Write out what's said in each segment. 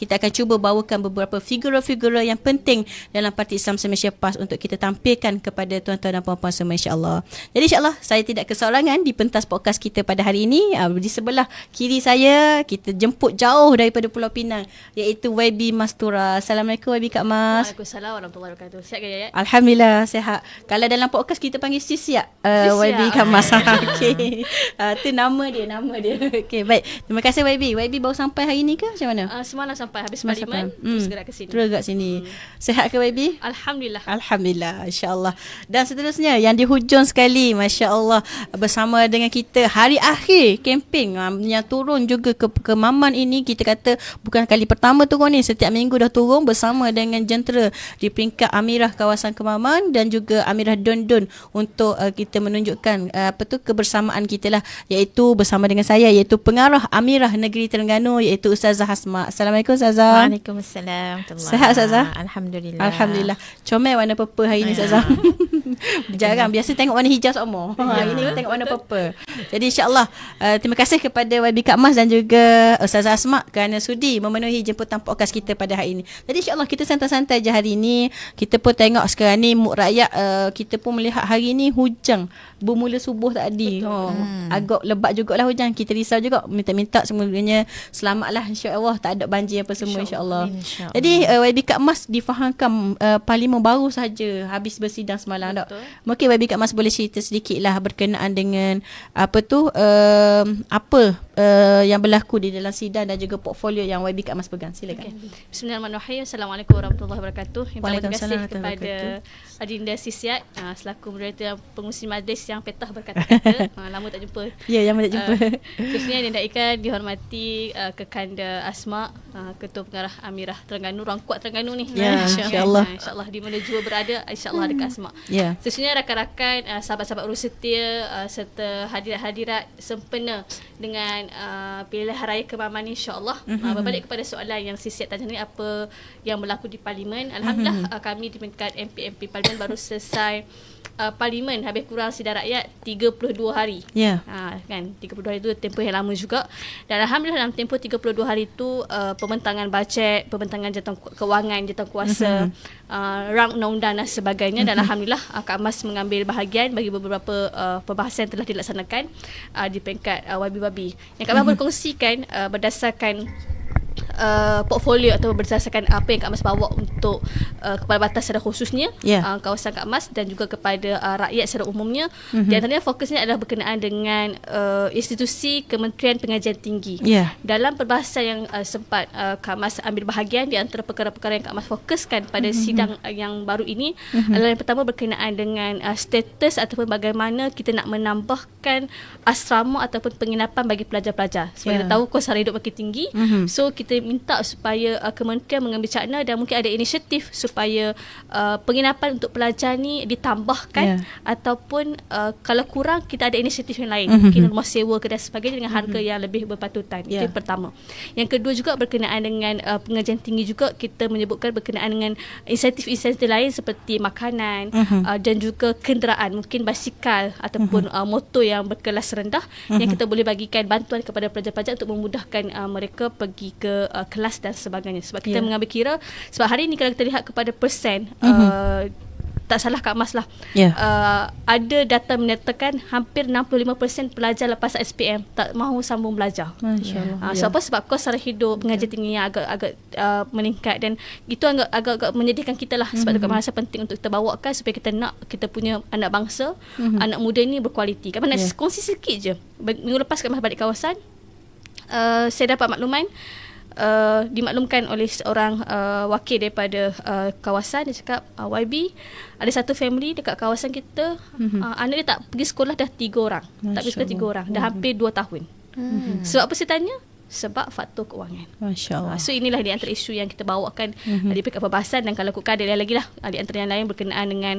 kita akan cuba bawakan beberapa figura-figura yang penting dalam Parti Islam Malaysia PAS untuk kita tampilkan kepada tuan-tuan dan puan-puan semua, insya-Allah. Jadi insya-Allah saya tidak kesorangan di pentas podcast kita pada hari ini. Di sebelah kiri saya kita jemput jauh daripada Pulau Pinang, iaitu YB Mastura. Assalamualaikum YB Kak Mas. Waalaikumsalam warahmatullahi wabarakatuh. Sihat ke Yayat? Alhamdulillah sihat. Kalau dalam podcast kita panggil Sis siap. YB Kak Mas. Okey. Tu nama dia. Okey, baik. Terima kasih YB. YB baru sampai hari ni ke macam mana? Semalam sampai habis parlimen, terus gerak ke sini. Terus gerak sini. Sehat ke YB? Alhamdulillah. Alhamdulillah, insya-Allah. Dan seterusnya yang di hujung sekali, masya-Allah, bersama dengan kita hari akhir kempen yang turun juga ke Maman ini. Kita kata bukan kali pertama turun ni, setiap minggu dah turun bersama dengan jentera di peringkat Amirah kawasan Kemaman dan juga Amirah Dondon untuk kita menunjukkan kebersamaan kita lah, iaitu bersama dengan saya, iaitu pengarah Amirah Negeri Terengganu, iaitu Ustazah Asma. Assalamualaikum Ustazah. Waalaikumsalam. Sehat Ustazah? Alhamdulillah. Alhamdulillah. Comel warna purple hari ni Ustazah. Jarang, biasa tengok warna hijau semua. Hari ni tengok warna purple. Jadi insya-Allah terima kasih kepada YB Kak Mas dan juga Ustazah Asma kerana sudi memenuhi jemputan podcast kita pada hari ini. Jadi insya-Allah kita santai-santai je hari ini. Kita pun tengok sekarang ni mood rakyat, kita pun melihat hari ni hujan bermula subuh tadi. Agak lebat jugalah hujan. Kita risau juga, minta-minta semuanya selamatlah insya-Allah, tak ada banjir apa semua insya-Allah. Jadi YB Kak Mas difahamkan parlimen baru saja habis bersidang semalam tak? Mungkin YB Kak Mas boleh cerita sedikitlah berkenaan dengan yang berlaku di dalam sidang dan juga portfolio yang YB Kak Mas pegang. Silakan. Bismillahirrahmanirrahim. Assalamualaikum warahmatullahi wabarakatuh. Terima kasih kepada Adinda Sisiat selaku moderator pengurusi majlis yang petah berkata-kata. Lama tak jumpa. Ya, lama tak jumpa. Khususnya Adinda Ika, dihormati Kekanda Asma, Ketua Pengarah Amirah Terengganu, orang kuat Terengganu ni. Ya, insya-Allah. InsyaAllah di mana jua berada, insyaAllah ada Kak Asma. Ya. Khususnya rakan-rakan, sahabat-sahabat urus setia, serta hadirat-hadirat sempena dengan pilihan raya Kemaman ni, insyaAllah. Berbalik kepada soalan yang Sisiat tanya ni, apa yang berlaku di Parlimen. Alhamdulillah, kami di peringkat MP Parlimen baru selesai Parlimen, habis kurang sidang rakyat 32 hari. Ya. Kan 32 hari itu tempoh yang lama juga. Dan alhamdulillah dalam tempoh 32 hari itu pembentangan bajet, pembentangan jawatan kewangan, jawatan kuasa, rang undang-undang dan sebagainya. Dan alhamdulillah Kak Mas mengambil bahagian bagi beberapa perbahasan yang telah dilaksanakan di peringkat YB-YB. Yang Kak Mas berkongsikan berdasarkan portfolio atau berdasarkan apa yang Kak Mas bawa untuk Kepala Batas secara khususnya, kawasan Kak Mas dan juga kepada rakyat secara umumnya. Di antaranya fokusnya adalah berkenaan dengan institusi Kementerian Pengajian Tinggi. Dalam perbahasan yang sempat Kak Mas ambil bahagian, di antara perkara-perkara yang Kak Mas fokuskan pada sidang yang baru ini adalah yang pertama berkenaan dengan status ataupun bagaimana kita nak menambahkan asrama ataupun penginapan bagi pelajar-pelajar. Sebab kita tahu kos sara hidup makin tinggi. So kita minta supaya kementerian mengambil cakna dan mungkin ada inisiatif supaya penginapan untuk pelajar ni ditambahkan, ataupun kalau kurang kita ada inisiatif yang lain, mungkin rumah sewa ke dan sebagainya dengan harga yang lebih berpatutan. Itu yang pertama. Yang kedua juga berkenaan dengan pengajian tinggi juga, kita menyebutkan berkenaan dengan insentif-insentif lain seperti makanan dan juga kenderaan, mungkin basikal ataupun motor yang berkelas rendah yang kita boleh bagikan bantuan kepada pelajar-pelajar untuk memudahkan mereka pergi ke kelas dan sebagainya. Sebab kita mengambil kira, sebab hari ni kalau kita lihat kepada persen, tak salah Kak Mas lah, ada data menyatakan hampir 65% pelajar lepas SPM tak mahu sambung belajar. Sebab apa? Sebab kos sara hidup, pengajian tinggi yang agak meningkat, dan itu agak menyedihkan kita lah. Sebab itu Kak Mas rasa penting untuk kita bawakan supaya kita nak kita punya anak bangsa, anak muda ni berkualiti. Kak Mas nak kongsi sikit je. Minggu lepas Kak Mas balik kawasan, saya dapat makluman, dimaklumkan oleh seorang wakil daripada kawasan. Dia cakap, YB, ada satu family dekat kawasan kita, anak dia tak pergi sekolah dah 3 orang. Tak pergi sekolah 3 orang dah hampir 2 tahun. Sebab apa saya tanya? Sebab faktor keuangan. Masya Allah. So inilah di antara isu yang kita bawakan di peringkat perbahasan. Dan kalau kukar ada lagi lah, di antara yang lain berkenaan dengan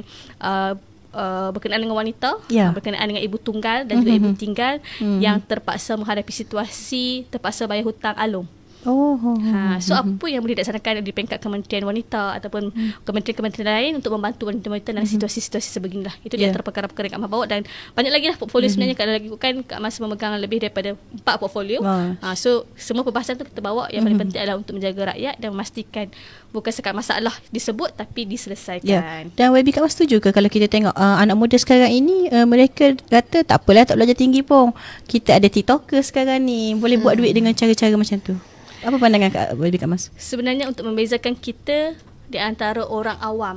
berkenaan dengan wanita, berkenaan dengan ibu tunggal dan juga ibu tinggal yang terpaksa menghadapi situasi terpaksa bayar hutang alung. So apa yang boleh dilaksanakan di peringkat Kementerian Wanita ataupun kementerian-kementerian lain untuk membantu wanita-wanita dalam situasi-situasi sebeginilah. Itu di antara perkara-perkara yang Kak Mas bawa, dan banyak lagi lah portfolio sebenarnya. Kalau lagi kan Kak Mas memegang lebih daripada 4 portfolio. So semua perbahasan tu kita bawa, yang paling penting adalah untuk menjaga rakyat dan memastikan bukan sekat masalah disebut tapi diselesaikan. Dan YB Kak Mas setuju ke kalau kita tengok anak muda sekarang ini, mereka kata tak apalah, tak belajar tinggi pun, kita ada TikToker sekarang ni, boleh buat duit dengan cara-cara macam tu. Apa pandangan YB Kak Mas? Sebenarnya untuk membezakan kita di antara orang awam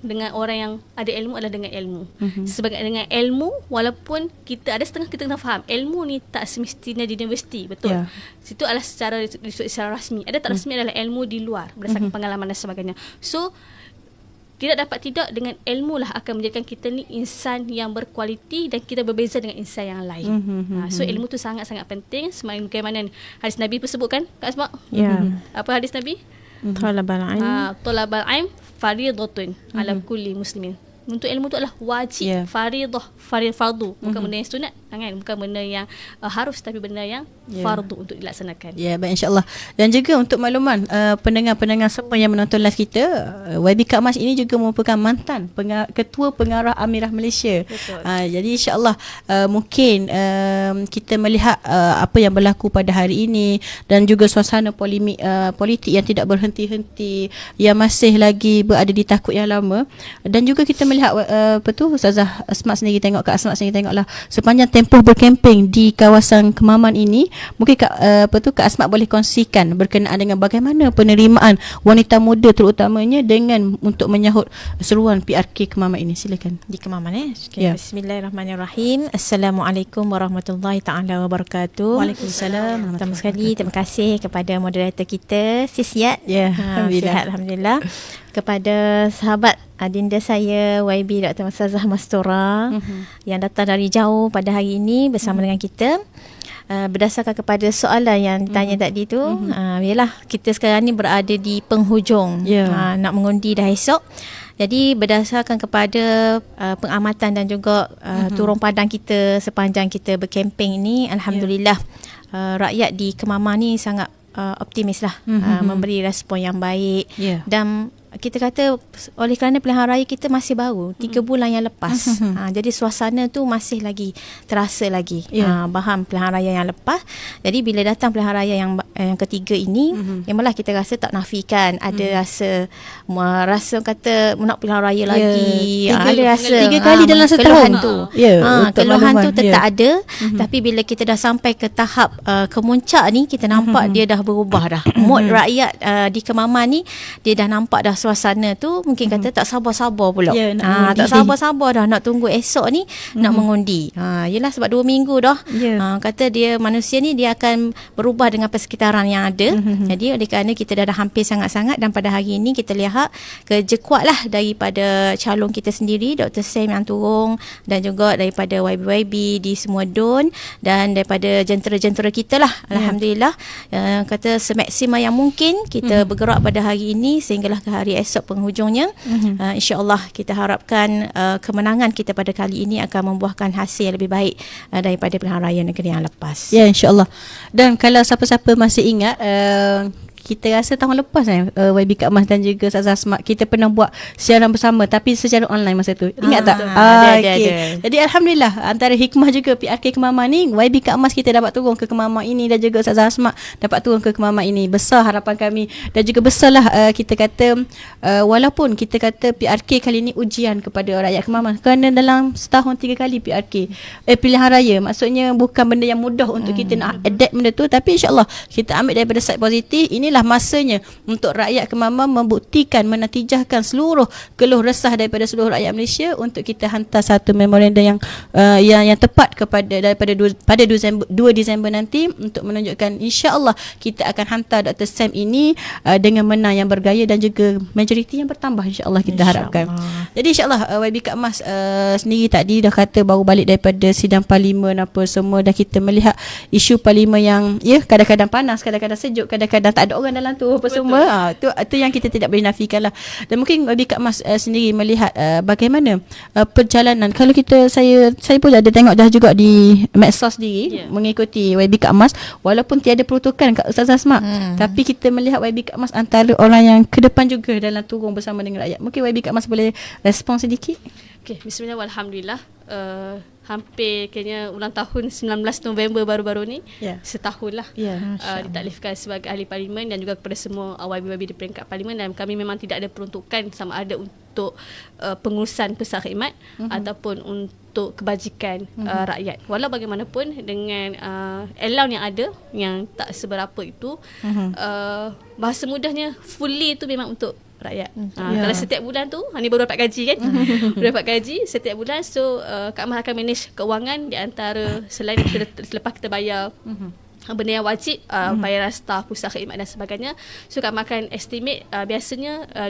dengan orang yang ada ilmu adalah dengan ilmu. Sebagai dengan ilmu, walaupun kita ada setengah kita kena faham, ilmu ni tak semestinya di universiti, betul. Situ adalah secara rasmi. Ada tak rasmi adalah ilmu di luar berdasarkan pengalaman dan sebagainya. So tidak dapat tidak, dengan ilmu lah akan menjadikan kita ni insan yang berkualiti dan kita berbeza dengan insan yang lain. So ilmu tu sangat-sangat penting. Sebagaimana hadis Nabi pun sebutkan, Kak Asma. Apa hadis Nabi? Talabal ilm faridatun ala kulli muslimin. Untuk ilmu tu adalah wajib, faridah, fardu, bukan benda yang sunat, bukan benda yang harus, tapi benda yang fardu untuk dilaksanakan. Baik, insyaAllah. Dan juga untuk makluman pendengar-pendengar semua yang menonton live kita, YB Kak Mas ini juga merupakan mantan Ketua Pengarah Amirah Malaysia. Jadi insyaAllah mungkin kita melihat apa yang berlaku pada hari ini dan juga suasana politik yang tidak berhenti-henti, yang masih lagi berada di takut yang lama. Dan juga kita melihat Ustazah Asma sendiri tengok, Kak Asma sendiri tengoklah sepanjang tempoh berkemping di kawasan Kemaman ini, mungkin Kak Asma boleh kongsikan berkenaan dengan bagaimana penerimaan wanita muda terutamanya dengan untuk menyahut seruan PRK Kemaman ini. Silakan. Di Kemaman Bismillahirrahmanirrahim. Assalamualaikum warahmatullahi taala wabarakatuh. Waalaikumsalam. Pertama sekali terima kasih kepada moderator kita Sis Yat. Alhamdulillah. Sihat alhamdulillah. Kepada sahabat adinda saya YB Dr. Ustazah Mastura yang datang dari jauh pada hari ini bersama dengan kita. Berdasarkan kepada soalan yang ditanya tadi tu, yalah, kita sekarang ni berada di penghujung nak mengundi dah esok. Jadi berdasarkan kepada pengamatan dan juga turun padang kita sepanjang kita berkemping ini, alhamdulillah rakyat di Kemaman ni sangat optimis lah, memberi respon yang baik. Dan kita kata oleh kerana pilihan raya kita masih baru 3 bulan yang lepas, jadi suasana tu masih lagi terasa lagi, baham pilihan raya yang lepas. Jadi bila datang pilihan raya yang ketiga ini, memanglah kita rasa tak nafikan ada rasa kata nak pilihan raya lagi, ada rasa 3 kali dalam setahun tu, keluhan tu tetap ada. Tapi bila kita dah sampai ke tahap kemuncak ni, kita nampak dia dah berubah dah. Mood rakyat di Kemaman ni, dia dah nampak dah suasana tu, mungkin kata tak sabar-sabar pula. Tak sabar-sabar dah nak tunggu esok ni nak mengundi. Yelah, sebab 2 minggu dah. Kata dia, manusia ni dia akan berubah dengan persekitaran yang ada. Jadi oleh kerana kita dah hampir sangat-sangat, dan pada hari ini kita lihat kerja kuat lah daripada calon kita sendiri, Dr. Sam yang turun, dan juga daripada YB di semua DUN, dan daripada jentera-jentera kita lah. Alhamdulillah, kata semaksimal yang mungkin kita bergerak pada hari ini sehinggalah ke hari esok penghujungnya. InsyaAllah kita harapkan kemenangan kita pada kali ini akan membuahkan hasil yang lebih baik daripada pilihan raya negeri yang lepas. Ya, insyaAllah. Dan kalau siapa-siapa masih ingat, kita rasa tahun lepas YB Kak Mas dan juga Ustazah Asma, kita pernah buat siaran bersama tapi secara online masa tu. Ingat tak? Ada. Jadi alhamdulillah, antara hikmah juga PRK Kemaman ni, YB Kak Mas kita dapat turun ke Kemaman ini, dan juga Ustazah Asma dapat turun ke Kemaman ini. Besar harapan kami, dan juga besarlah kita kata walaupun kita kata PRK kali ini ujian kepada rakyat Kemaman, kerana dalam setahun 3 kali PRK pilihan raya, maksudnya bukan benda yang mudah untuk kita nak adapt benda tu. Tapi insyaAllah kita ambil daripada side positif. Inilah masanya untuk rakyat Kemaman membuktikan, menatijahkan seluruh keluh resah daripada seluruh rakyat Malaysia, untuk kita hantar satu memorandum yang tepat daripada 2 Disember nanti, untuk menunjukkan insya-Allah kita akan hantar Dr. Sam ini dengan menang yang bergaya, dan juga majoriti yang bertambah insya-Allah kita harapkan. Jadi insya-Allah YB Kak Mas sendiri tadi dah kata baru balik daripada sidang parlimen apa semua, dan kita melihat isu parlimen yang kadang-kadang panas, kadang-kadang sejuk, kadang-kadang tak ada orang orang dalam tu apa semua. Tu yang kita tidak boleh nafikan lah. Dan mungkin YB Kak Mas sendiri melihat bagaimana perjalanan. Kalau saya pun ada tengok dah juga di medsos sendiri mengikuti YB Kak Mas, walaupun tiada peruntukan kat Ustazah Asma, tapi kita melihat YB Kak Mas antara orang yang ke depan juga dalam turun bersama dengan rakyat. Mungkin YB Kak Mas boleh respon sedikit. Okay, bismillah, alhamdulillah. Hampir kayaknya ulang tahun 19 November baru-baru ni, setahun lah ditaklifkan sebagai ahli parlimen, dan juga kepada semua YB-YB di peringkat parlimen. Dan kami memang tidak ada peruntukan sama ada untuk pengurusan pesat khidmat ataupun untuk kebajikan rakyat. Walau bagaimanapun dengan allowance yang ada yang tak seberapa itu, bahasa mudahnya fully itu memang untuk rakyat. Kalau setiap bulan tu, ni baru dapat gaji kan, baru dapat gaji setiap bulan. So Kak Mas akan manage keuangan di antara, selain selepas kita bayar benda yang wajib, bayaran staf, pusat khidmat dan sebagainya. So Kak Mas akan estimate biasanya 5,000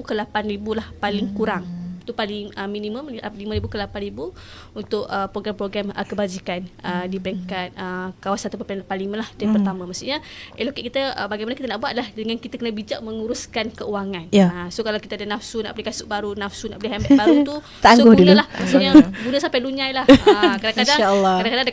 ke 8,000 lah paling kurang. Itu paling minimum 5,000 ke 8,000 untuk program-program kebajikan di peringkat kawasan tempatan parlimen lah. Itu yang pertama. Maksudnya allocate kita, bagaimana kita nak buat adalah dengan kita kena bijak menguruskan keuangan. So kalau kita ada nafsu nak beli kasut baru, nafsu nak beli handbag baru tu, so gunalah. Maksudnya guna sampai lunyai lah. Kadang-kadang ada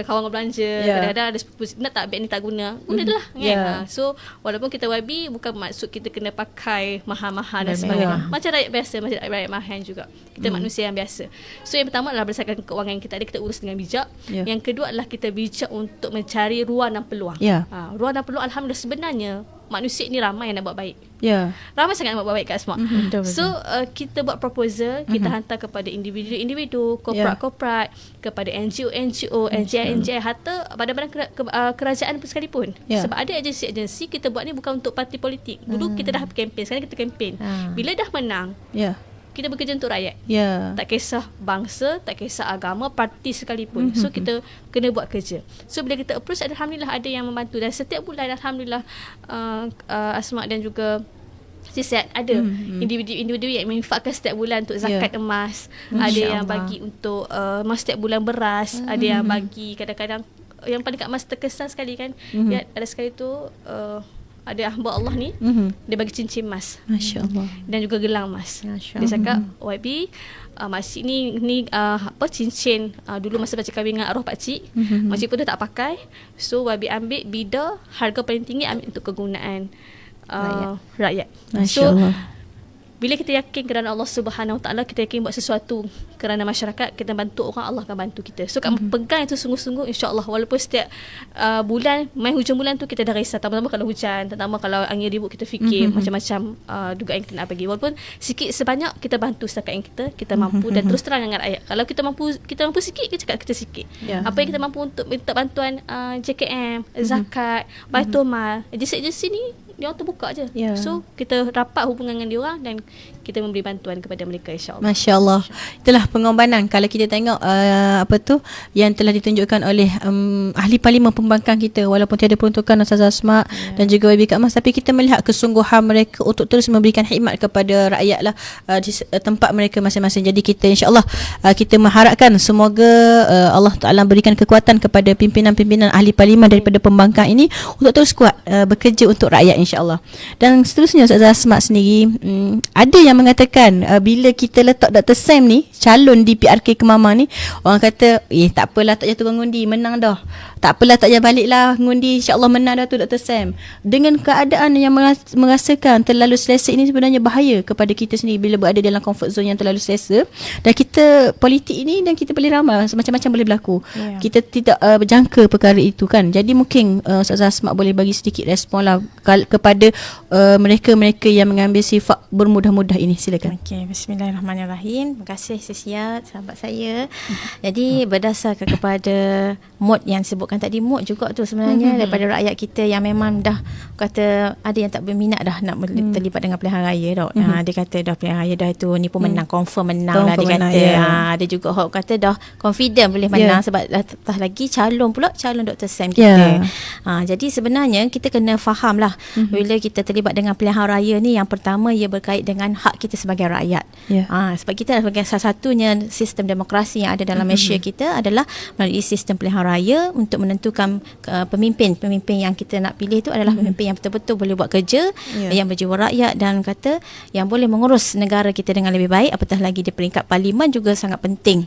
kawan belanja, kadang-kadang ada nak tak beg ni tak guna je lah kan. So walaupun kita YB, bukan maksud kita kena pakai mahal-mahal dan sebagainya. Macam rakyat biasa, macam rakyat mahan juga. Kita manusia yang biasa. So yang pertama adalah berdasarkan keuangan yang kita ada, kita urus dengan bijak. Yang kedua adalah kita bijak untuk mencari ruang dan peluang. Ruang dan peluang, alhamdulillah, sebenarnya manusia ni ramai yang nak buat baik. Ramai sangat nak buat baik kat Asma. So kita buat proposal, kita hantar kepada individu-individu, korporat-korporat, kepada NGO, NGI, hatta badan-badan kerajaan pun sekalipun. Sebab ada agensi-agensi kita buat ni bukan untuk parti politik. Dulu kita dah kempen, sekarang kita kempen. Bila dah menang, kita bekerja untuk rakyat. Tak kisah bangsa, tak kisah agama, parti sekalipun. So kita kena buat kerja. So bila kita approach, alhamdulillah ada yang membantu. Dan setiap bulan alhamdulillah Asma dan juga Sihat ada individu yang menginfakkan setiap bulan untuk zakat emas. Ada yang bagi untuk emas setiap bulan, beras. Ada yang bagi kadang-kadang, yang paling Kak Mas terkesan sekali kan, ada sekali tu ada hamba Allah ni, dia bagi cincin emas, Masya-Allah, dan juga gelang emas. Dia cakap, YB, makcik ni cincin dulu masa baca kahwin dengan arwah pakcik, makcik pun dah tak pakai. So YB ambil bida, harga paling tinggi, ambil untuk kegunaan rakyat. So bila kita yakin kerana Allah Subhanahu Wa Taala, kita yakin buat sesuatu kerana masyarakat, kita bantu orang, Allah akan bantu kita. So Kak pegang itu sungguh-sungguh, insya-Allah. Walaupun setiap bulan, main hujung bulan tu kita dah risau, terutama kalau hujan, terutama kalau angin ribut, kita fikir macam-macam dugaan yang kita nak bagi. Walaupun sikit sebanyak kita bantu setakat yang kita mampu, dan terus terang dengan rakyat. Kalau kita mampu sikit, kita cakap kita sikit. Apa yang kita mampu untuk minta bantuan JKM, zakat, Baitul Mal, agensi-agensi ni dia orang terbuka je. So kita rapat hubungan dengan dia orang dan kita memberi bantuan kepada mereka, insya-Allah. Masya-Allah. Itulah pengorbanan. Kalau kita tengok yang telah ditunjukkan oleh ahli parlimen pembangkang kita, walaupun tiada peruntukan Ustazah Asma dan juga YB Kak Mas, tapi kita melihat kesungguhan mereka untuk terus memberikan khidmat kepada rakyat lah di tempat mereka masing-masing. Jadi kita, insya-Allah, kita mengharapkan semoga Allah Taala berikan kekuatan kepada pimpinan-pimpinan ahli parlimen daripada pembangkang ini untuk terus kuat bekerja untuk rakyat, insya-Allah. Dan seterusnya Ustazah Asma sendiri, ada yang mengatakan bila kita letak Dr. Sam ni calon di PRK Kemamang ni, orang kata tak apalah, tak payah turun ngundi, menang dah. Tak apalah, tak payah balik lah ngundi, insya-Allah menang dah tu Dr. Sam. Dengan keadaan yang merasakan terlalu selesa ini, sebenarnya bahaya kepada kita sendiri bila berada dalam comfort zone yang terlalu selesa. Dan kita politik ini, dan kita boleh ramal, macam-macam boleh berlaku. Kita tidak berjangka perkara itu kan. Jadi mungkin Ustazah Asma boleh bagi sedikit respon lah kepada mereka-mereka yang mengambil sifat bermudah-mudah ini. Silakan. Okey, bismillahirrahmanirrahim. Terima kasih Sihat, sahabat saya. Jadi berdasarkan kepada mood yang sebutkan tadi, mood juga tu sebenarnya daripada rakyat kita yang memang dah kata ada yang tak berminat dah nak terlibat dengan pilihan raya dah. Dia kata dah pilihan raya dah tu ni pun menang, confirm menang lah dia kata. Ada juga orang kata dah confident boleh menang sebab dah lagi calon Dr. Sam kita. Jadi sebenarnya kita kena faham lah Bila kita terlibat dengan pilihan raya ni, yang pertama ia berkait dengan hak kita sebagai rakyat. Sebab kita sebagai salah satunya sistem demokrasi yang ada dalam Malaysia kita adalah melalui sistem pilihan raya untuk menentukan pemimpin yang kita nak pilih itu adalah pemimpin yang betul-betul boleh buat kerja, yang berjiwa rakyat dan kata yang boleh mengurus negara kita dengan lebih baik. Apatah lagi di peringkat parlimen juga sangat penting.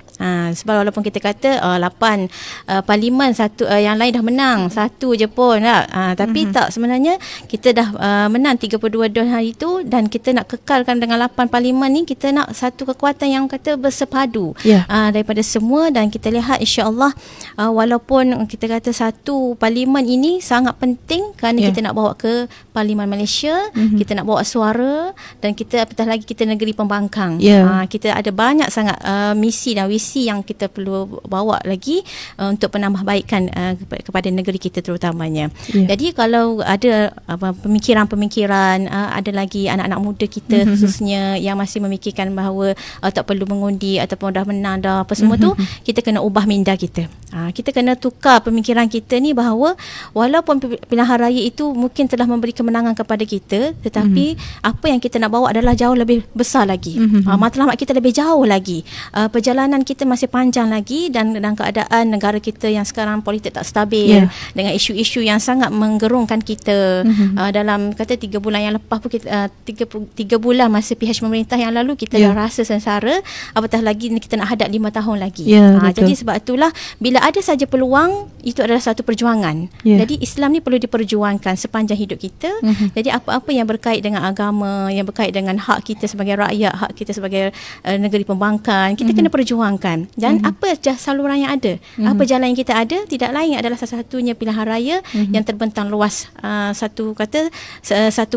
Sebab walaupun kita kata 8 parlimen, satu yang lain dah menang, satu je pun lah. Tapi tak, sebenarnya kita dah menang 32 don hari itu, dan kita nak kekalkan dengan 8 parlimen ni, kita nak satu kekuatan yang kata bersepadu daripada semua. Dan kita lihat insya-Allah walaupun kita kata satu parlimen ini sangat penting kerana kita nak bawa ke Parlimen Malaysia, kita nak bawa suara, dan kita apatah lagi kita negeri pembangkang. Kita ada banyak sangat misi dan visi yang kita perlu bawa lagi untuk penambahbaikan kepada negeri kita terutamanya. Jadi kalau ada pemikiran-pemikiran, ada lagi anak-anak muda kita khususnya yang masih memikirkan bahawa tak perlu mengundi ataupun dah menang dah apa semua tu, kita kena ubah minda kita. Kita kena tukar pemikiran kita ni bahawa walaupun pilihan raya itu mungkin telah memberi kemenangan kepada kita, tetapi apa yang kita nak bawa adalah jauh lebih besar lagi. Matlamat kita lebih jauh lagi. Perjalanan kita masih panjang lagi, dan dalam keadaan negara kita yang sekarang politik tak stabil, dengan isu-isu yang sangat menggerungkan kita. Dalam kata 3 bulan yang lepas pun kita 3 bulan masa PH pemerintah yang lalu kita dah rasa sengsara, apatah lagi kita nak hadap 5 tahun lagi. Jadi sebab itulah bila ada saja peluang, itu adalah satu perjuangan. Jadi Islam ni perlu diperjuangkan sepanjang hidup kita. Jadi apa-apa yang berkait dengan agama, yang berkait dengan hak kita sebagai rakyat, hak kita sebagai negeri pembangkang, kita kena perjuangkan. Dan apa saluran yang ada, apa jalan yang kita ada, tidak lain adalah salah satunya pilihan raya yang terbentang luas. Satu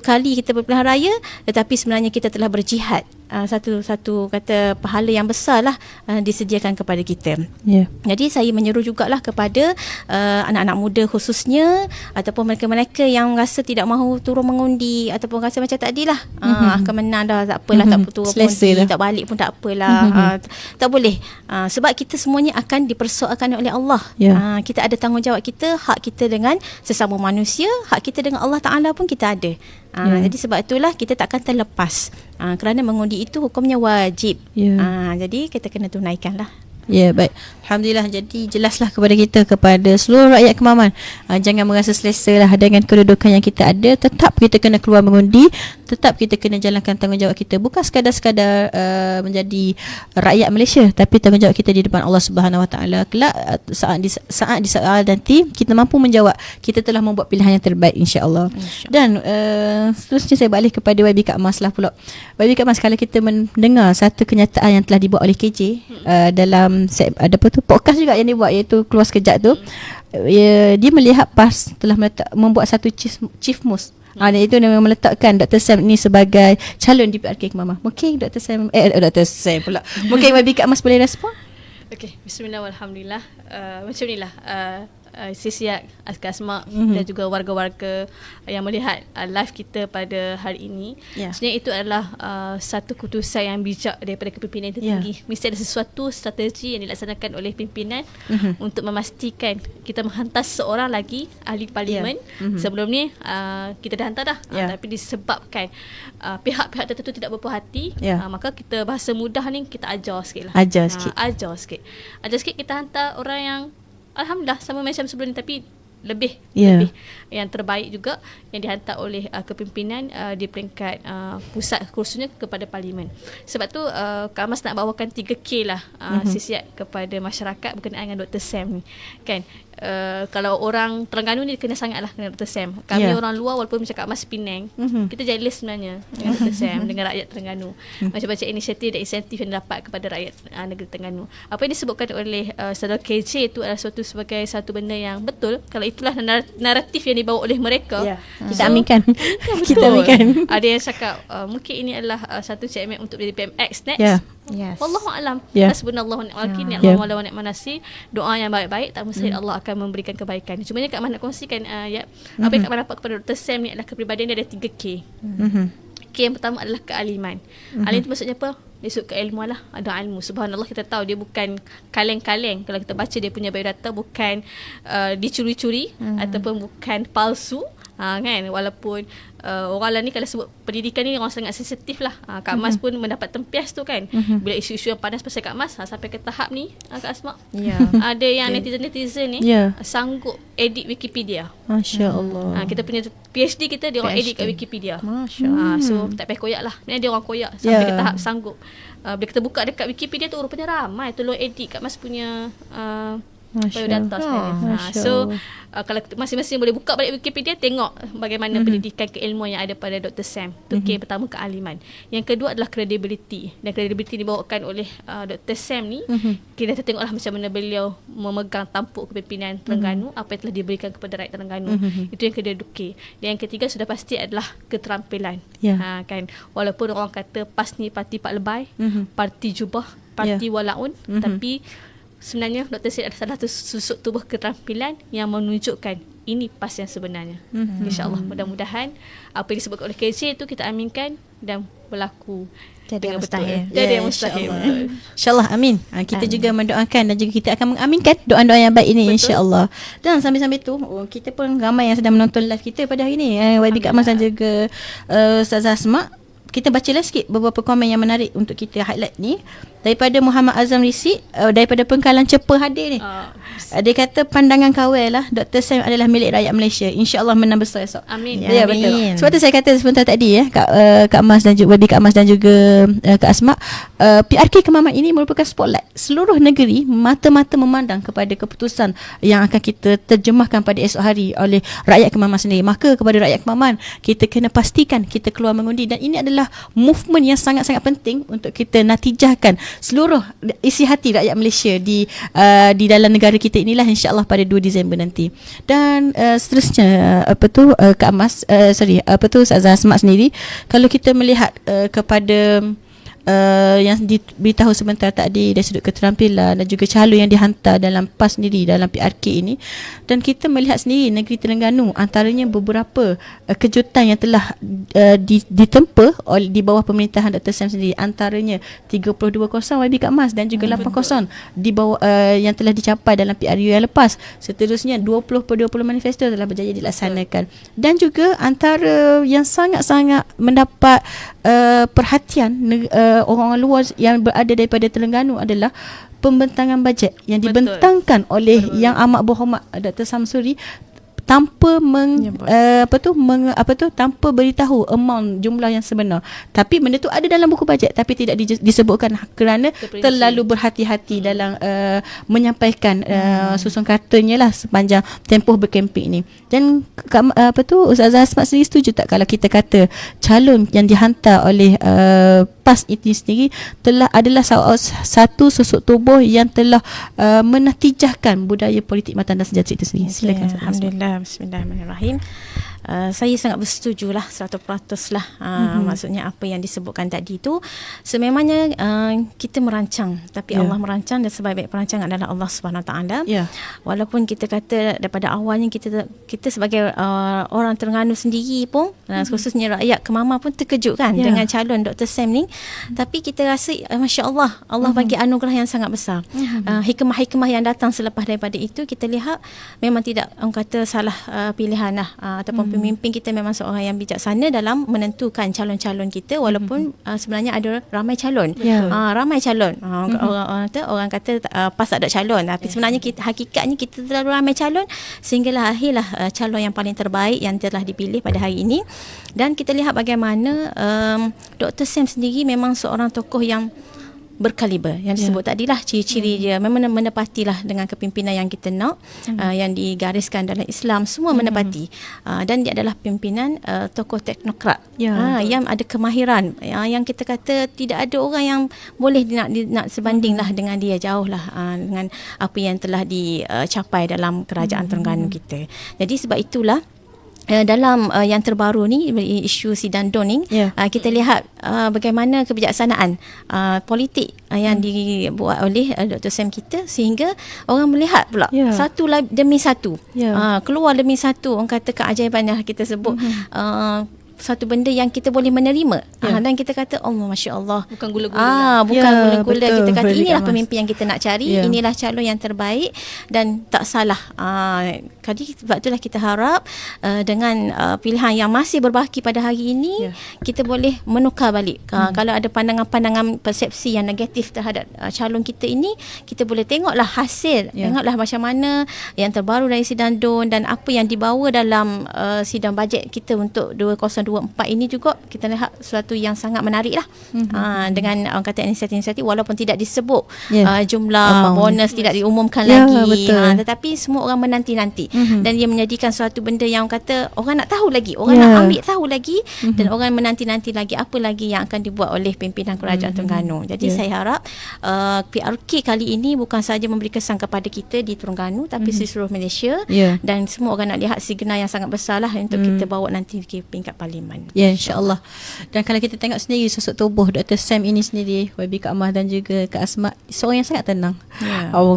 kali kita berpilihan raya, tetapi sebenarnya kita telah berjihad. Satu kata pahala yang besar lah disediakan kepada kita. Jadi saya menyeru jugalah kepada anak-anak muda khususnya, ataupun mereka-mereka yang rasa tidak mahu turun mengundi, ataupun rasa macam tadi lah akan menang dah, tak apalah, tak turun mengundi, tak balik pun tak apalah. Tak boleh, sebab kita semuanya akan dipersoalkan oleh Allah. Kita ada tanggungjawab kita, hak kita dengan sesama manusia, hak kita dengan Allah Ta'ala pun kita ada. Jadi sebab itulah kita takkan terlepas, kerana mengundi itu hukumnya wajib. Jadi kita kena tunaikan lah. Baik. Alhamdulillah, jadi jelaslah kepada kita, kepada seluruh rakyat Kemaman, jangan merasa selesa lah dengan kedudukan yang kita ada. Tetap kita kena keluar mengundi, tetap kita kena jalankan tanggungjawab kita, bukan sekadar menjadi rakyat Malaysia, tapi tanggungjawab kita di depan Allah Subhanahu Wa Taala. Kelak saat di soal nanti kita mampu menjawab, kita telah membuat pilihan yang terbaik, insya-Allah. Dan seterusnya saya balik kepada YB Kak Mas lah pula. YB Kak Mas, kalau kita mendengar satu kenyataan yang telah dibuat oleh KJ dalam ada apa tu podcast juga yang dia buat, iaitu Keluar Sekejap tu, dia melihat PAS telah membuat satu chief most, iaitu dia meletakkan Dr. Sam ni sebagai calon di PRK Kemaman. Mungkin Dr. Sam pula mungkin YB Kak Mas boleh respon. Okey, bismillah walhamdulillah. Macam inilah Sisiak, Asma dan juga warga-warga yang melihat live kita pada hari ini. Sebenarnya itu adalah satu keputusan yang bijak daripada kepimpinan tertinggi. Mesti ada sesuatu strategi yang dilaksanakan oleh pimpinan untuk memastikan kita menghantar seorang lagi ahli parlimen. Sebelum ni kita dah hantar dah, tapi disebabkan pihak-pihak tertentu tidak berpuas hati, maka kita bahasa mudah ni kita ajar sikit lah. Ajar sikit kita hantar orang yang alhamdulillah sama macam sebelum ni, tapi lebih yang terbaik juga yang dihantar oleh kepimpinan di peringkat pusat, khususnya kepada parlimen. Sebab tu Kak Mas nak bawakan 3K lah sisiat kepada masyarakat berkenaan dengan Dr. Sam ni kan. Kalau orang Terengganu ni kena sangatlah dengan Dr. Sam. Kami orang luar walaupun macam Kak Mas Penang, kita jealous sebenarnya dengan Dr. Sam, dengan rakyat Terengganu. Macam-macam inisiatif dan insentif yang dapat kepada rakyat negeri Terengganu. Apa yang disebutkan oleh saudara KJ itu adalah sebagai satu benda yang betul. Kalau itulah naratif yang dibawa oleh mereka, kita aminkan. Kita aminkan. Ada yang cakap mungkin ini adalah satu segmen untuk jadi PMX next. Wallahu a'lam. Hasbunallahu wa ni'mal wakil, ni'mal mawla wa ni'man nasir. Doa yang baik-baik, tak mustahil Allah akan memberikan kebaikan. Cuma Kak Man nak kongsikan apa yang Kak Man dapat kepada Dr. Sam ni adalah kepribadian dia ada 3K. K yang pertama adalah kealiman. Alim itu maksudnya apa? Dia sudut keilmuan lah. Ada ilmu. Subhanallah, kita tahu dia bukan kaleng-kaleng. Kalau kita baca dia punya biodata, bukan dicuri-curi ataupun bukan palsu. Kan, walaupun orang lain ni kalau sebut pendidikan ni orang sangat sensitif lah. Kak Mas pun mendapat tempias tu kan. Bila isu-isu yang panas pasal Kak Mas, sampai ke tahap ni Kak Asma, ada yang netizen ni sanggup edit Wikipedia. Masya Allah. Kita punya PhD kita dia orang edit kat Wikipedia. Masya Allah. So tak payah koyak lah. Ni dia orang koyak sampai ke tahap sanggup. Bila kita buka dekat Wikipedia tu rupanya ramai tolong edit Kak Mas punya biodata sebenarnya. So kalau masing-masing boleh buka balik Wikipedia, tengok bagaimana pendidikan keilmuan yang ada pada Dr. Sam. Itu pertama, kealiman. Yang kedua adalah credibility. Dan credibility dibawakan oleh Dr. Sam ni. Kita tengoklah macam mana beliau memegang tampuk kepimpinan Terengganu, apa yang telah diberikan kepada rakyat Terengganu. Itu yang kedua, dan yang ketiga sudah pasti adalah keterampilan. Kan, walaupun orang kata PAS ni parti Pak Lebay, parti Jubah, parti Walaun, tapi sebenarnya Dr. Syed ada salah satu susuk tubuh keterampilan yang menunjukkan ini PAS yang sebenarnya. InsyaAllah, mudah-mudahan apa yang disebut oleh KJ itu kita aminkan dan berlaku dengan betul. Jadi mustahil. InsyaAllah, amin. Kita juga mendoakan dan juga kita akan mengaminkan doa-doa yang baik ini, insyaAllah. Dan sambil-sambil tu, kita pun ramai yang sedang menonton live kita pada hari ini. YB Kak Mas dan juga Ustazah Asma. Kita bacalah sikit beberapa komen yang menarik untuk kita highlight ni. Daripada Muhammad Azam Risi, daripada Pengkalan Cepa hadir ni. Dia kata pandangan kawal lah, Dr. Sam adalah milik rakyat Malaysia. InsyaAllah menang besar esok. Amin. Ya, betul. Sebab tu saya kata sebentar tadi Kak Mas dan juga Kak Mas dan juga Kak Asma, PRK Kemaman ini merupakan spotlight. Seluruh negeri mata-mata memandang kepada keputusan yang akan kita terjemahkan pada esok hari oleh rakyat Kemaman sendiri. Maka kepada rakyat Kemaman, kita kena pastikan kita keluar mengundi, dan ini adalah movement yang sangat-sangat penting untuk kita natijahkan seluruh isi hati rakyat Malaysia di dalam negara kita inilah, insya-Allah pada 2 Disember nanti. Dan seterusnya Kak Mas Ustazah Asma sendiri, kalau kita melihat kepada yang diberitahu sebentar tadi dari sudut keterampilan dan juga calon yang dihantar dalam PAS sendiri, dalam PRK ini, dan kita melihat sendiri negeri Terengganu antaranya beberapa kejutan yang telah ditempa di bawah pemerintahan Dr. Sam sendiri, antaranya 32-0 YB Kak Mas dan juga 8-0 di bawah yang telah dicapai dalam PRU yang lepas. Seterusnya 20/20 manifesto telah berjaya dilaksanakan, dan juga antara yang sangat-sangat mendapat perhatian orang-orang luar yang berada daripada Terengganu adalah pembentangan bajet yang dibentangkan oleh Yang Amat Berhormat Dr. Samsuri tanpa tanpa beritahu amount jumlah yang sebenar. Tapi benda tu ada dalam buku bajet tapi tidak disebutkan kerana terlalu berhati-hati dalam menyampaikan susun katanya lah sepanjang tempoh berkempen ini. Dan Ustazah Asma sendiri setuju tak kalau kita kata calon yang dihantar oleh PAS itu sendiri adalah satu susuk tubuh yang telah menatijahkan budaya politik matan dan sejahtera itu sendiri. Silakan. Alhamdulillah. Bismillahirrahmanirrahim. Saya sangat bersetuju lah 100% lah. Maksudnya apa yang disebutkan tadi tu sememangnya kita merancang, tapi Allah merancang, dan sebaik-baik perancangan adalah Allah Subhanahu Taala. Walaupun kita kata daripada awalnya kita sebagai orang Terengganu sendiri pun, khususnya rakyat Kemama pun terkejut kan dengan calon Dr. Sam ni, tapi kita rasa masya-Allah, Allah bagi anugerah yang sangat besar. Hikmah-hikmah yang datang selepas daripada itu kita lihat memang tidak orang kata salah pilihan lah, ataupun pemimpin kita memang seorang yang bijaksana dalam menentukan calon-calon kita, walaupun sebenarnya ada ramai calon. Ramai calon. Orang kata PAS tak ada calon, tapi sebenarnya hakikatnya kita terlalu ramai calon sehinggalah akhirlah calon yang paling terbaik yang telah dipilih pada hari ini. Dan kita lihat bagaimana Dr. Sam sendiri memang seorang tokoh yang berkaliber yang disebut tadilah, ciri-ciri dia memang menepatilah dengan kepimpinan yang kita nak, yang digariskan dalam Islam, semua menepati. Dan dia adalah pimpinan tokoh teknokrat yang ada kemahiran, yang kita kata tidak ada orang yang boleh nak sebandinglah dengan dia, jauhlah dengan apa yang telah dicapai dalam kerajaan Terengganu kita. Jadi sebab itulah dalam yang terbaru ni, isu Sidang DUN ni, kita lihat bagaimana kebijaksanaan politik yang dibuat oleh Dr. Sam kita, sehingga orang melihat pula satu demi satu, keluar demi satu, orang kata keajaiban yang kita sebut, satu benda yang kita boleh menerima. Dan kita kata, oh Masya Allah, Bukan gula-gula. bukan gula-gula. betul. Kita kata Wabika inilah Mas. pemimpin yang kita nak cari, inilah calon yang terbaik dan tak salah. Jadi sebab itulah kita harap dengan pilihan yang masih berbaki pada hari ini, kita boleh menukar balik. Kalau ada pandangan-pandangan persepsi yang negatif terhadap calon kita ini, kita boleh tengoklah hasil, tengoklah macam mana yang terbaru dari sidang DUN dan apa yang dibawa dalam sidang bajet kita untuk 2024 ini juga kita lihat sesuatu yang sangat menarik lah. Dengan orang kata inisiatif-inisiatif walaupun tidak disebut jumlah bonus tidak diumumkan lagi, tetapi semua orang menanti-nanti dan dia menjadikan suatu benda yang orang kata orang nak tahu lagi, orang nak ambil tahu lagi dan orang menanti-nanti lagi apa lagi yang akan dibuat oleh pimpinan Kerajaan Terengganu. Jadi saya harap PRK kali ini bukan sahaja memberi kesan kepada kita di Terengganu tapi di seluruh Malaysia dan semua orang nak lihat signal yang sangat besar lah untuk kita bawa nanti ke peringkat parlimen. Ya, insya-Allah. Dan kalau kita tengok sendiri sosok tubuh Dr. Sam ini sendiri, Wabika Ahmad dan juga Kak Asma, seorang yang sangat tenang.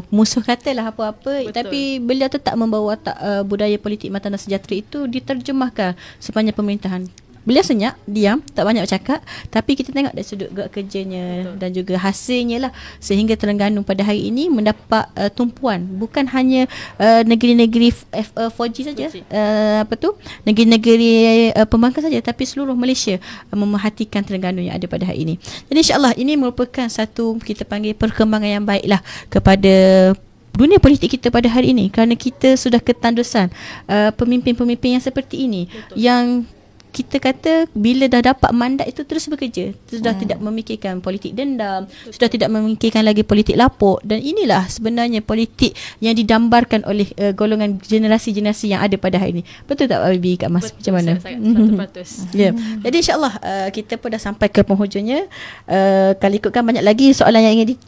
Musuh katalah apa-apa, tapi beliau tetap membawa watak budaya politik Matana Sejahtera itu diterjemahkan sepanjang pemerintahan. Beliau senyap, diam, tak banyak bercakap, tapi kita tengok dari sudut gerak kerjanya dan juga hasilnya lah, sehingga Terengganu pada hari ini mendapat tumpuan bukan hanya negeri-negeri 4G saja, negeri-negeri pembangkang saja, tapi seluruh Malaysia memerhatikan Terengganu yang ada pada hari ini. Jadi insya-Allah ini merupakan satu kita panggil perkembangan yang baiklah kepada dunia politik kita pada hari ini, kerana kita sudah ketandusan pemimpin-pemimpin yang seperti ini. Yang kita kata bila dah dapat mandat itu terus bekerja, sudah tidak memikirkan politik dendam, sudah tidak memikirkan lagi politik lapuk, dan inilah sebenarnya politik yang didambarkan oleh golongan generasi-generasi yang ada pada hari ini. Betul tak Bibi Kak Mas? Macam mana? Sangat 100%. Jadi insyaAllah kita pun dah sampai ke penghujungnya. Kalau ikutkan banyak lagi soalan yang ingin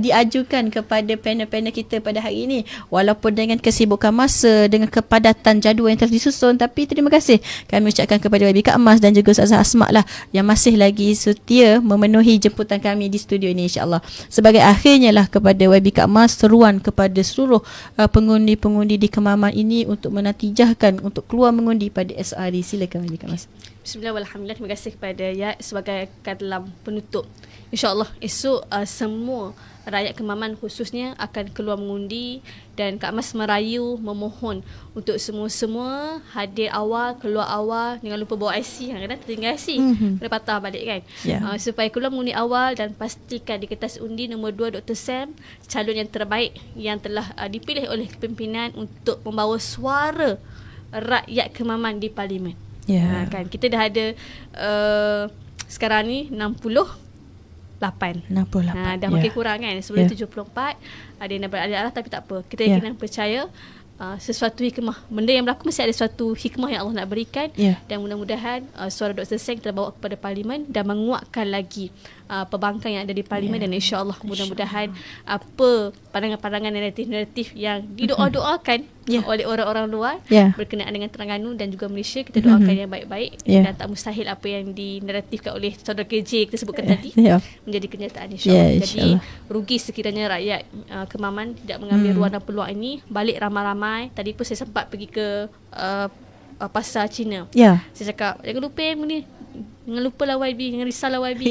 diajukan kepada panel-panel kita pada hari ini, walaupun dengan kesibukan masa, dengan kepadatan jadual yang telah disusun, tapi terima kasih kami ucapkan kepada Wabika Emas dan juga Ustazah Asma lah yang masih lagi setia memenuhi jemputan kami di studio ini, insyaAllah. Sebagai akhirnya lah kepada Wabika Emas, seruan kepada seluruh pengundi-pengundi di Kemaman ini untuk menatijahkan untuk keluar mengundi pada SRD. Silakan Wabika Emas. Bismillahirrahmanirrahim. Terima kasih kepada Yat sebagai kalam penutup. InsyaAllah esok semua rakyat Kemaman khususnya akan keluar mengundi, dan Kak Mas merayu memohon untuk semua-semua hadir awal, keluar awal, jangan lupa bawa IC, kadang-kadang tertinggal IC, kena patah balik kan. Supaya keluar mengundi awal dan pastikan di kertas undi nombor 2 Dr. Sam, calon yang terbaik yang telah dipilih oleh pimpinan untuk membawa suara rakyat Kemaman di parlimen. Kan kita dah ada sekarang ni 68. Dah makin kurang kan. Sebelum 74 ada yang ada tapi tak apa. Kita yakin dan percaya sesuatu hikmah, benda yang berlaku mesti ada suatu hikmah yang Allah nak berikan, dan mudah-mudahan suara Dr. Seng kita bawa kepada parlimen dan menguatkan lagi pembangkang yang ada di parlimen, dan insya-Allah mudah-mudahan apa pandangan-pandangan naratif-naratif yang didoa-doakan oleh orang-orang luar berkenaan dengan Terengganu dan juga Malaysia, kita doakan yang baik-baik, dan tak mustahil apa yang dinaratifkan oleh saudara KJ kita sebutkan tadi menjadi kenyataan, insya-Allah. Jadi rugi sekiranya rakyat Kemaman tidak mengambil ruang dan peluang ini, balik ramai-ramai. Tadi pun saya sempat pergi ke pasar Cina. Saya cakap jangan lupa ni, jangan lupa lah YB, jangan risaulah YB.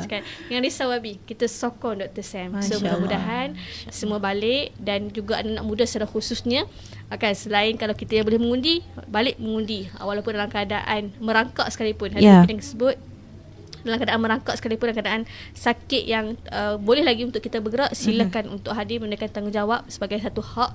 Cakap, jangan risau YB, kita sokong Dr. Sam. So mudah-mudahan semua balik, dan juga anak-anak muda secara khususnya akan, selain kalau kita yang boleh mengundi, balik mengundi walaupun dalam keadaan merangkak sekalipun. Hari kita sebut dalam keadaan merangkak sekalipun, dalam keadaan sakit yang boleh lagi untuk kita bergerak, silakan untuk hadir menunaikan tanggungjawab sebagai satu hak.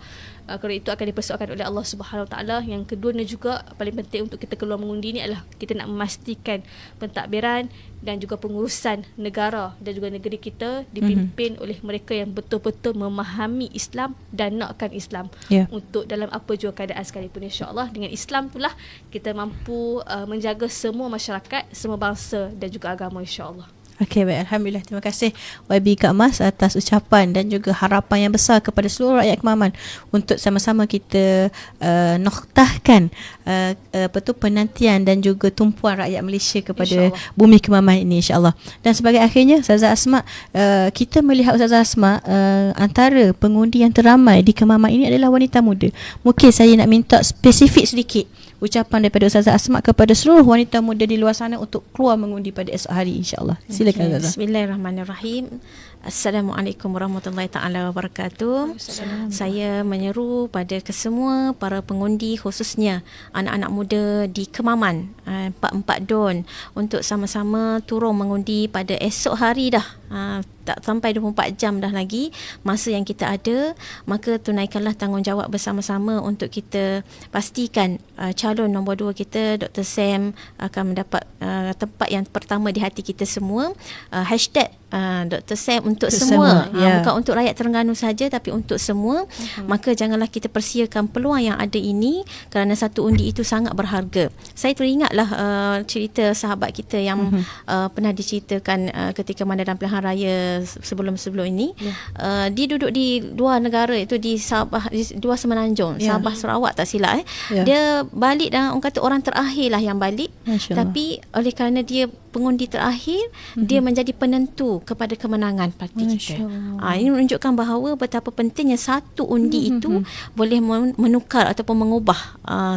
Kerana itu akan dipersoalkan oleh Allah Subhanahu Wa Taala. Yang keduanya juga paling penting untuk kita keluar mengundi ni adalah kita nak memastikan pentadbiran dan juga pengurusan negara dan juga negeri kita dipimpin oleh mereka yang betul-betul memahami Islam dan nakkan Islam untuk dalam apa jua keadaan sekalipun. InsyaAllah dengan Islam itulah kita mampu menjaga semua masyarakat, semua bangsa dan juga agama, insyaAllah. Okey, baik. Alhamdulillah. Terima kasih YB Kak Mas atas ucapan dan juga harapan yang besar kepada seluruh rakyat Kemaman untuk sama-sama kita noktahkan penantian dan juga tumpuan rakyat Malaysia kepada bumi Kemaman ini, insyaAllah. Dan sebagai akhirnya, Ustazah Asma, kita melihat Ustazah Asma antara pengundi yang teramai di Kemaman ini adalah wanita muda. Mungkin saya nak minta spesifik sedikit ucapan daripada Ustazah Asma kepada seluruh wanita muda di luar sana untuk keluar mengundi pada esok hari insya-Allah. Silakan Ustazah. Bismillahirrahmanirrahim. Assalamualaikum warahmatullahi taala wabarakatuh. Saya menyeru pada kesemua para pengundi, khususnya anak-anak muda di Kemaman, 44 Don, untuk sama-sama turun mengundi pada esok hari dah. Tak sampai 24 jam dah lagi masa yang kita ada, maka tunaikanlah tanggungjawab bersama-sama untuk kita pastikan calon nombor 2 kita, Dr. Sam, akan mendapat tempat yang pertama di hati kita semua. Hashtag Dr. Sam untuk semua, bukan untuk rakyat Terengganu saja tapi untuk semua. Maka janganlah kita persiakan peluang yang ada ini, kerana satu undi itu sangat berharga. Saya teringatlah cerita sahabat kita yang pernah diceritakan ketika mana dalam pilihan raya sebelum-sebelum ini. Dia duduk di dua negara, itu di Sabah, di dua Semenanjung, Sabah Sarawak tak silap. Dia balik dan orang kata orang terakhir lah yang balik. Tapi oleh kerana dia pengundi terakhir, dia menjadi penentu kepada kemenangan parti kita. Ini menunjukkan bahawa betapa pentingnya satu undi itu boleh menukar ataupun mengubah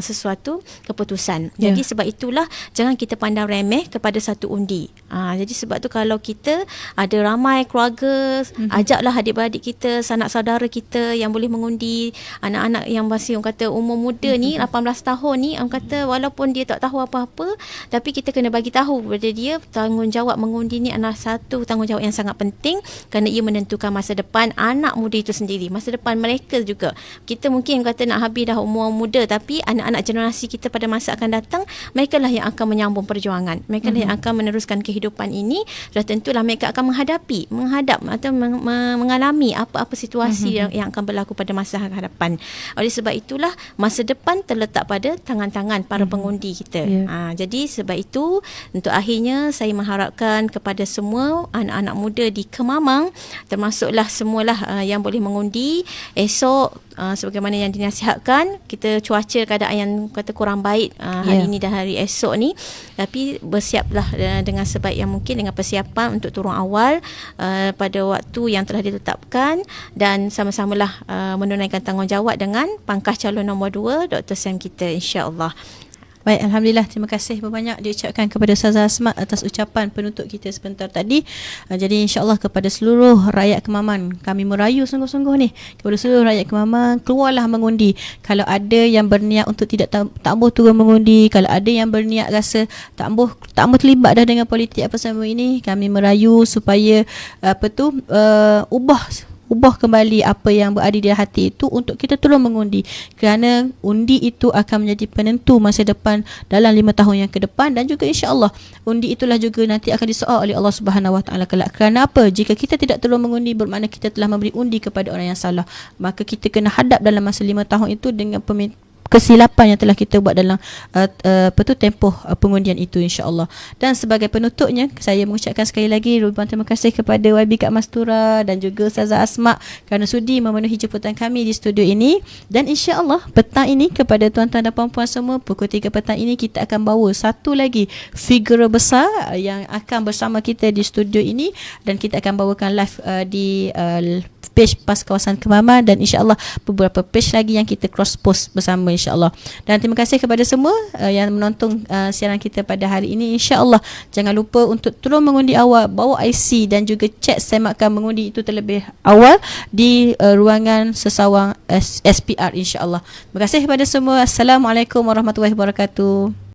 sesuatu keputusan. Jadi sebab itulah jangan kita pandang remeh kepada satu undi. Jadi sebab tu kalau kita ada ramai keluarga, ajaklah adik-beradik kita, sanak saudara kita yang boleh mengundi. Anak-anak yang masih orang kata umur muda ni, 18 tahun ni, orang kata walaupun dia tak tahu apa-apa, tapi kita kena bagi tahu kepada dia tanggungjawab mengundi ni adalah satu tanggungjawab yang sangat penting, kerana ia menentukan masa depan anak muda itu sendiri, masa depan mereka juga. Kita mungkin kata nak habis dah umur muda, tapi anak-anak generasi kita pada masa akan datang, mereka lah yang akan menyambung perjuangan, mereka lah yang akan meneruskan kehidupan ini. Sudah tentulah mereka akan menghadap atau mengalami apa-apa situasi yang akan berlaku pada masa hadapan. Oleh sebab itulah masa depan terletak pada tangan-tangan para pengundi kita. Jadi sebab itu untuk akhirnya saya mengharapkan kepada semua anak-anak muda di Kemamang, termasuklah semualah yang boleh mengundi esok, sebagaimana yang dinasihatkan. Kita cuaca keadaan yang kata kurang baik hari ini dan hari esok ni, tapi bersiaplah dengan sebaik yang mungkin, dengan persiapan untuk turun awal pada waktu yang telah ditetapkan, dan sama-samalah menunaikan tanggungjawab dengan pangkah calon nombor 2 Dr. Sam kita, insya-Allah. Baik, Alhamdulillah, terima kasih banyak diucapkan kepada Ustazah Asma atas ucapan penutup kita sebentar tadi. Jadi insya-Allah kepada seluruh rakyat Kemaman, kami merayu sungguh-sungguh ni kepada seluruh rakyat Kemaman, keluarlah mengundi. Kalau ada yang berniat untuk tak mahu turun mengundi, kalau ada yang berniat rasa tak mahu terlibat dah dengan politik apa semua ini, kami merayu supaya ubah kembali apa yang berada di hati itu untuk kita terus mengundi, kerana undi itu akan menjadi penentu masa depan dalam 5 tahun yang ke depan, dan juga insya-Allah undi itulah juga nanti akan disoal oleh Allah Subhanahu Wa Taala kelak. Kerana apa? Jika kita tidak terus mengundi, bermakna kita telah memberi undi kepada orang yang salah. Maka kita kena hadap dalam masa 5 tahun itu dengan kesilapan yang telah kita buat dalam tempoh pengundian itu, insya-Allah. Dan sebagai penutupnya, saya mengucapkan sekali lagi ribuan terima kasih kepada YB Kak Mastura dan juga Ustazah Asma kerana sudi memenuhi jemputan kami di studio ini. Dan insya-Allah petang ini kepada tuan-tuan dan puan-puan semua, pukul 3 petang ini kita akan bawa satu lagi figura besar yang akan bersama kita di studio ini, dan kita akan bawakan live di page PAS Kawasan Kemaman, dan insya-Allah beberapa page lagi yang kita cross post bersama, insya-Allah. Dan terima kasih kepada semua yang menonton siaran kita pada hari ini. Insya-Allah jangan lupa untuk terus mengundi awal, bawa IC dan juga cek semakkan mengundi itu terlebih awal di ruangan Sesawang SPR, insya-Allah. Terima kasih kepada semua. Assalamualaikum warahmatullahi wabarakatuh.